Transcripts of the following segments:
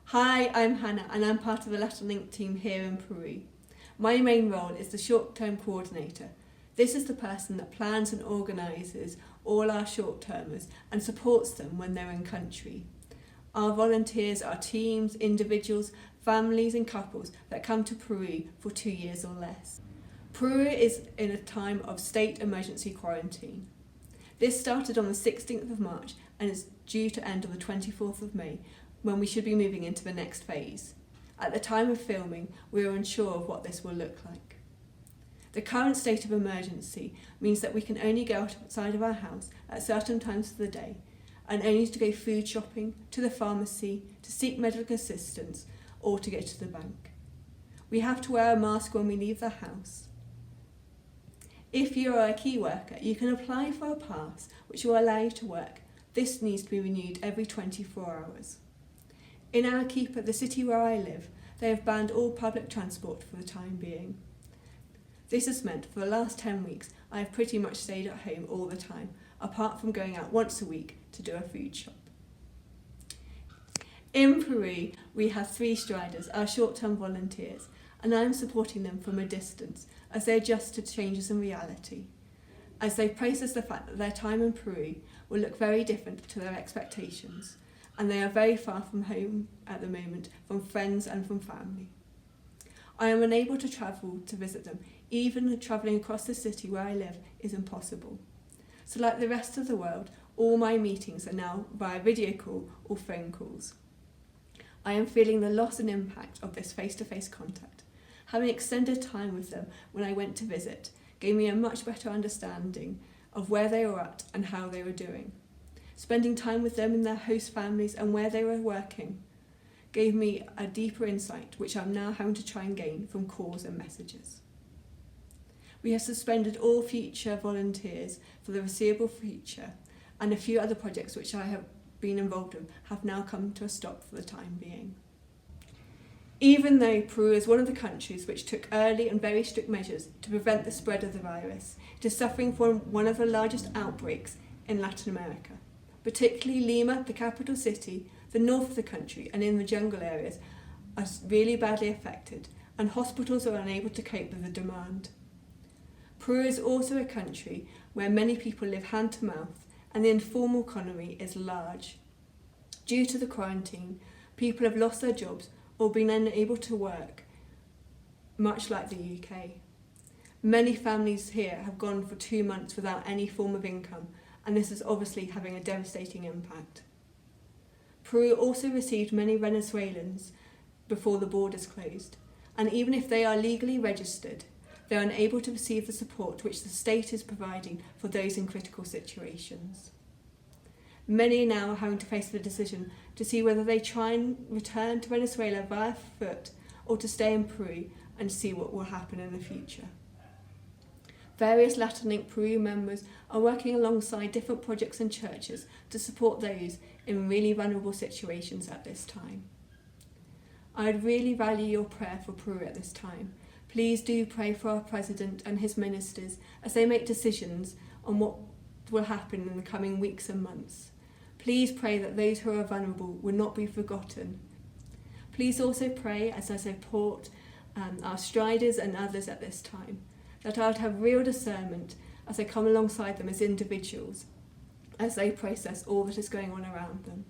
Hi, I'm Hannah and I'm part of the Latin Link team here in Peru. My main role is the short-term coordinator. This is the person that plans and organises all our short-termers and supports them when they're in country. Our volunteers are teams, individuals, families and couples that come to Peru for 2 years or less. Peru is in a time of state emergency quarantine. This started on the 16th of March and is due to end on the 24th of May, when we should be moving into the next phase. At the time of filming, we are unsure of what this will look like. The current state of emergency means that we can only go outside of our house at certain times of the day, and only to go food shopping, to the pharmacy, to seek medical assistance, or to go to the bank. We have to wear a mask when we leave the house. If you are a key worker, you can apply for a pass which will allow you to work. This needs to be renewed every 24 hours. In Arequipa, the city where I live, they have banned all public transport for the time being. This has meant for the last 10 weeks I have pretty much stayed at home all the time, apart from going out once a week to do a food shop. In Peru, we have 3 striders, our short-term volunteers, and I am supporting them from a distance as they adjust to changes in reality, as they process the fact that their time in Peru will look very different to their expectations, and they are very far from home at the moment, from friends and from family. I am unable to travel to visit them. Even travelling across the city where I live is impossible. So like the rest of the world, all my meetings are now via video call or phone calls. I am feeling the loss and impact of this face-to-face contact. Having extended time with them when I went to visit gave me a much better understanding of where they were at and how they were doing. Spending time with them in their host families and where they were working gave me a deeper insight, which I'm now having to try and gain from calls and messages. We have suspended all future volunteers for the foreseeable future, and a few other projects which I have been involved in have now come to a stop for the time being. Even though Peru is one of the countries which took early and very strict measures to prevent the spread of the virus, it is suffering from one of the largest outbreaks in Latin America. Particularly Lima, the capital city, the north of the country and in the jungle areas are really badly affected, and hospitals are unable to cope with the demand. Peru is also a country where many people live hand to mouth and the informal economy is large. Due to the quarantine, people have lost their jobs or been unable to work, much like the UK. Many families here have gone for 2 months without any form of income, and this is obviously having a devastating impact. Peru also received many Venezuelans before the borders closed, and even if they are legally registered, they are unable to receive the support which the state is providing for those in critical situations. Many now are having to face the decision to see whether they try and return to Venezuela via foot or to stay in Peru and see what will happen in the future. Various Latin Link Peru members are working alongside different projects and churches to support those in really vulnerable situations at this time. I would really value your prayer for Peru at this time. Please do pray for our President and his ministers as they make decisions on what will happen in the coming weeks and months. Please pray that those who are vulnerable will not be forgotten. Please also pray as I support our striders and others at this time, that I would have real discernment as I come alongside them as individuals, as they process all that is going on around them.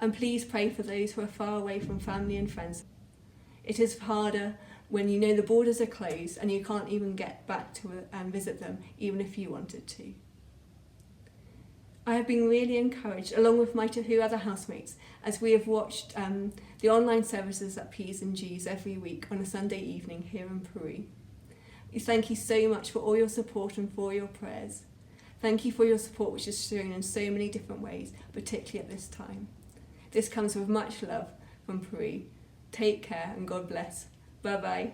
And please pray for those who are far away from family and friends. It is harder when you know the borders are closed and you can't even get back to visit them, even if you wanted to. I have been really encouraged, along with my 2 other housemates, as we have watched the online services at P's and G's every week on a Sunday evening here in Peru. Thank you so much for all your support and for your prayers. Thank you for your support, which is shown in so many different ways, particularly at this time. This comes with much love from Peru. Take care and God bless. Bye bye.